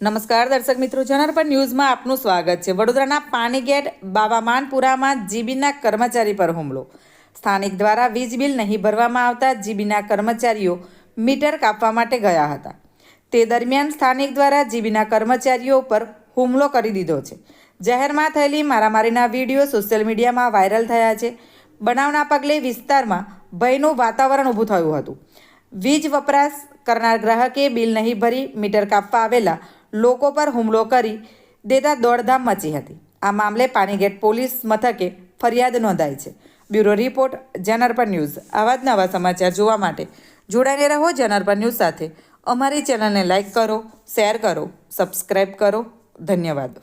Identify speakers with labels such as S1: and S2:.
S1: નમસ્કાર દર્શક મિત્રો, જનાર્પણ ન્યૂઝમાં આપનું સ્વાગત છે। વડોદરાના પાણીગેટ બાવામાનપુરામાં જીબીના કર્મચારી પર હુમલો। સ્થાનિક દ્વારા વીજ બિલ નહીં ભરવામાં આવતા જીબીના કર્મચારીઓ મીટર કાપવા માટે ગયા હતા। તે દરમિયાન સ્થાનિક દ્વારા જીબીના કર્મચારીઓ પર હુમલો કરી દીધો છે। જાહેરમાં થયેલી મારામારીના વિડીયો સોશિયલ મીડિયામાં વાયરલ થયા છે। બનાવના પગલે વિસ્તારમાં ભયનું વાતાવરણ ઊભું થયું હતું। વીજ વપરાશ કરનાર ગ્રાહકે બિલ નહીં ભરી મીટર કાપવા આવેલા લોકો પર હુમલો કરી દેતા દોડધામ મચી હતી। આ મામલે પાણીગેટ પોલીસ મથકે ફરિયાદ નોંધાઈ છે। Bureau report, જનાર્પણ news. આવા જ નવા સમાચાર જોવા માટે જોડાઈને રહો જનાર્પણ ન્યૂઝ સાથે। અમારી ચેનલને લાઇક કરો, શેર કરો, સબસ્ક્રાઈબ કરો। ધન્યવાદ।